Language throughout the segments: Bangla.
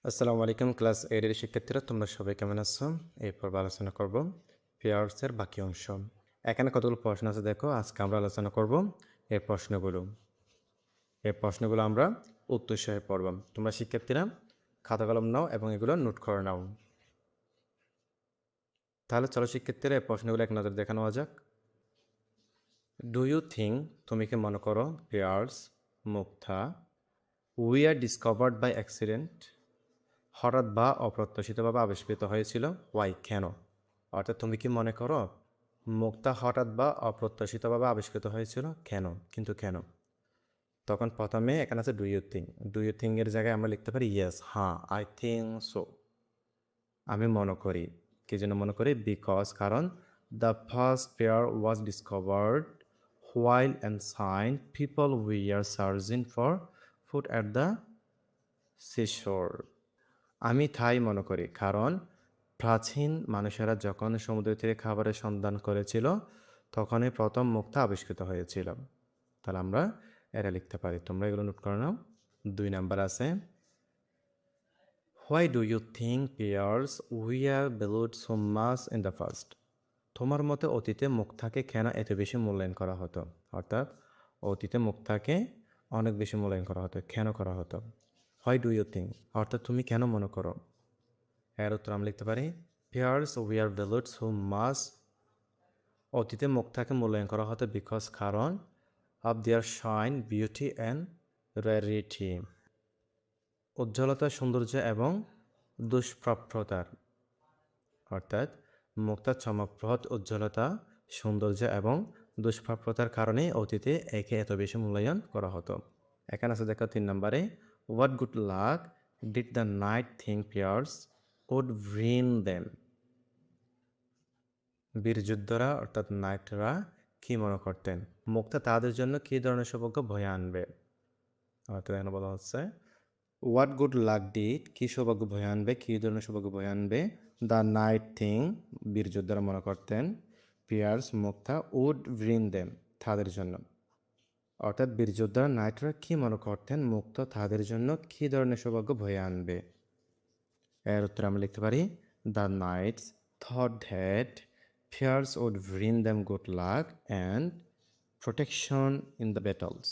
আসসালামু আলাইকুম ক্লাস 8 এর শিক্ষার্থীরা তোমরা সবাই কেমন আছো? এই পর্বে আলোচনা করব পেয়ার্স এর বাকি অংশ। এখানে কতগুলো প্রশ্ন আছে দেখো, আজকে আমরা আলোচনা করব এই প্রশ্নগুলো। এই প্রশ্নগুলো আমরা উত্তর সহ পড়ব। তোমরা শিক্ষার্থীরা খাতা কলম নাও এবং এগুলো নোট করে নাও। তাহলে চলো শিক্ষার্থীরা এই প্রশ্নগুলো এক নজর দেখে নেওয়া যাক। ডু ইউ থিঙ্ক, তুমি কি মনে করো, পেয়ার্স মুক্তা we are discovered by accident, হঠাৎ বা অপ্রত্যাশিতভাবে আবিষ্কৃত হয়েছিল? ওয়াই, কেন? অর্থাৎ তুমি কি মনে করো মুক্তা হঠাৎ বা অপ্রত্যাশিতভাবে আবিষ্কৃত হয়েছিল? কেন? কিন্তু কেন? তখন প্রথমে এখানে আছে do you think. Do you think এর জায়গায় আমরা লিখতে পারি ইয়েস, হ্যাঁ, আই থিঙ্ক সো, আমি মনে করি। কি জন্য মনে করি? বিকজ, কারণ the first pearl was discovered while ancient people we are searching for food at the seashore. আমি তাই মনে করি কারণ প্রাচীন মানুষেরা যখন সমুদ্র তীরে খাবারের সন্ধান করেছিল তখনই প্রথম মুক্তা আবিষ্কৃত হয়েছিল। তাহলে আমরা এটা লিখতে পারি। তোমরা এগুলো নোট করে নাও। 2 নাম্বার আছে, why do you think pearls we are valued so much in the first. তোমার মতে অতীতে মুক্তাকে কেন এত বেশি মূল্যায়ন করা হতো? অর্থাৎ অতীতে মুক্তাকে অনেক বেশি মূল্যায়ন করা হতো, কেন করা হতো? হোয়াই ডু ইউ থিঙ্ক অর্থাৎ তুমি কেন মনে করো? এর উত্তর আমরা লিখতে পারি pairs we are valued so much. অতীতে মুক্তাকে মূল্যায়ন করা হতো বিকজ, কারণ of their shine, beauty and rarity, উজ্জ্বলতা, সৌন্দর্য এবং দুষ্প্রাপ্যতার। অর্থাৎ মুক্তার চমকপ্রদ উজ্জ্বলতা, সৌন্দর্য এবং দুষ্প্রাপ্যতার কারণে অতীতে একে এত বেশি মূল্যায়ন করা হতো। এখানে আছে দেখো 3 নম্বরে, what good luck did the knight think pearls would bring them. বীরযোদ্ধারা অর্থাৎ নাইটরা কি মনে করতেন মুক্তা তাদের জন্য কী ধরনের সৌভাগ্য বয়ে আনবে? অর্থাৎ এখানে বলা হচ্ছে হোয়াট গুড লাক ডিড, কী সৌভাগ্য বয়ে আনবে, কী ধরনের সৌভাগ্য বয়ে আনবে দ্য নাইট থিং, বীরযোদ্ধারা মনে করতেন পিয়ার্স মুক্তা উড ব্রিং দেম, তাদের জন্য। অর্থাৎ বীরযোদ্ধারা নাইটরা কি মনে করতেন মুক্তা তাদের জন্য কী ধরনের সৌভাগ্য বয়ে আনবে? এর উত্তর আমরা লিখতে পারি the knights thought that fears would bring them good luck and protection in the battles.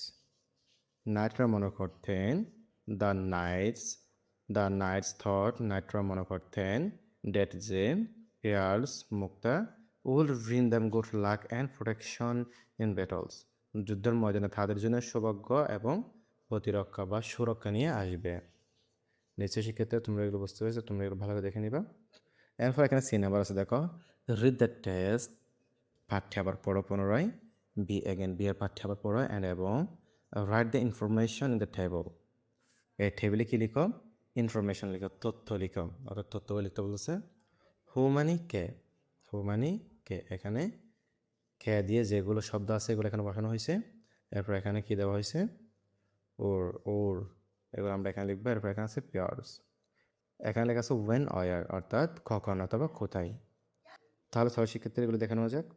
নাইটরা মনে করতেন দ্য নাইটস থট, নাইটরা মনে করতেন ডেট যে pairs Mukta will bring them good luck and protection in battles, যুদ্ধের ময়দানে তাদের জন্য সৌভাগ্য এবং প্রতিরক্ষা বা সুরক্ষা নিয়ে আসবে। নিশ্চয় শিক্ষার্থী তোমরা এগুলো বুঝতে পেরেছো, তোমরা এগুলো ভালো করে দেখে নিবা। এরপর এখানে সি নাম্বার আছে দেখো, রিড দ্য টেস্ট, পাঠ্য আবার পড়ো পুনরায়, বি এর পাঠ্য আবার পড়ো অ্যান্ড এবং write the information in the table. এই টেবিলে কি লিখো? ইনফরমেশন লিখো, তথ্য লিখো। অর্থাৎ তথ্যগুলো লিখতে বলছে। হু মানে কে, হু মানে কে, এখানে কে দিয়ে যেগুলো শব্দ আছে এগুলো এখানে বসানো হয়েছে। এরপর এখানে কি দেওয়া হয়েছে? ওর, ওর, এগুলো আমরা এখানে লিখবো। এরপর এখানে আছে পেয়ার্স, এখানে লেখা আছে ওয়েন অয়ার, অর্থাৎ কখন অথবা কোথায়। তাহলে সবাই শিক্ষার্থীরা এগুলো দেখে নেওয়া যাক।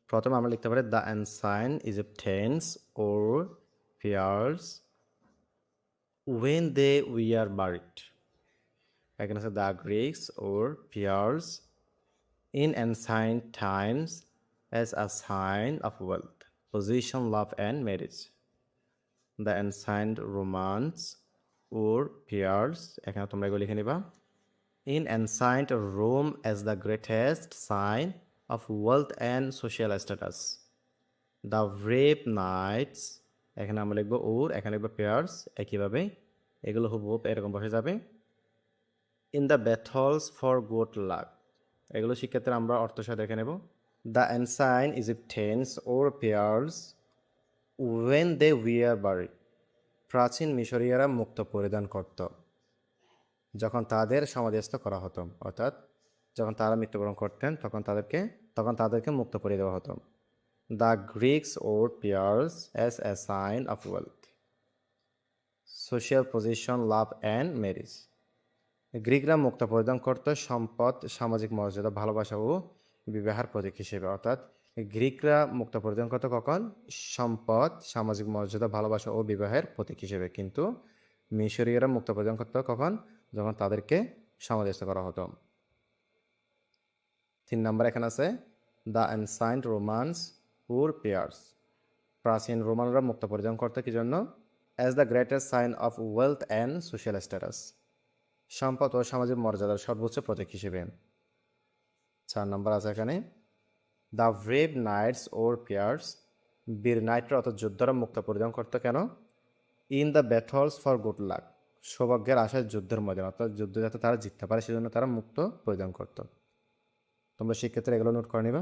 প্রথমে আমরা লিখতে পারি the ancient Egyptians wore pearls when they were buried. এখানে আছে the Greeks wore pearls in ancient times as a sign of wealth, position, love and marriage. The ancient Romans wore pearls, এখানে তোমরা এগুলো লিখে নিবা, in ancient Rome as the greatest sign of wealth and social status. The brave knights, এখানে আমরা লিখবো ওর, এখানে লিখবো পেয়ার্স, একইভাবে এগুলো হুবহুব এরকম বসে যাবে। In the battles for good luck, এগুলো শিক্ষার্থীরা আমরা অর্থ সাথে দেখে নেব। The ancient Egyptians wore pearls when they were buried, প্রাচীন মিশরীয়রা মুক্ত পরিধান করত যখন তাদের সমাধিস্থ করা হতো। অর্থাৎ যখন তারা মৃত্যুবরণ করতেন তখন তাদেরকে মুক্ত করে দেওয়া হতো। The Greeks wore pearls as a sign of wealth, social position, love and marriage. গ্রিকরা মুক্ত পরিধান করত সম্পদ, সামাজিক মর্যাদা, ভালোবাসা ও বিবাহের প্রতীক হিসেবে। অর্থাৎ গ্রিকরা মুক্ত পরিধান করত কখন? সম্পদ, সামাজিক মর্যাদা, ভালোবাসা ও বিবাহের প্রতীক হিসেবে। কিন্তু মিশরীয়রা মুক্ত পরিধান করত কখন? যখন তাদেরকে সমাধিস্থ করা হতো। 3 নাম্বার এখানে আছে the ancient Romans wore pearls. প্রাচীন রোমানরা মুক্তা পরিধান করতো কি জন্য? As the greatest sign of wealth and social status, সম্পদ ও সামাজিক মর্যাদার সর্বোচ্চ প্রতীক হিসেবে। 4 নাম্বার আছে এখানে the brave knights wore pearls. বীর নাইটরা অর্থাৎ যোদ্ধারা মুক্তা পরিধান করতো কেন? In the battles for good luck, সৌভাগ্যের আশায় যুদ্ধের ময়দান, অর্থাৎ যুদ্ধ যাতে তারা জিততে পারে সেজন্য তারা মুক্ত পরিধান করত। তোমরা শিক্ষার্থীরা এগুলো নোট করে নিবা।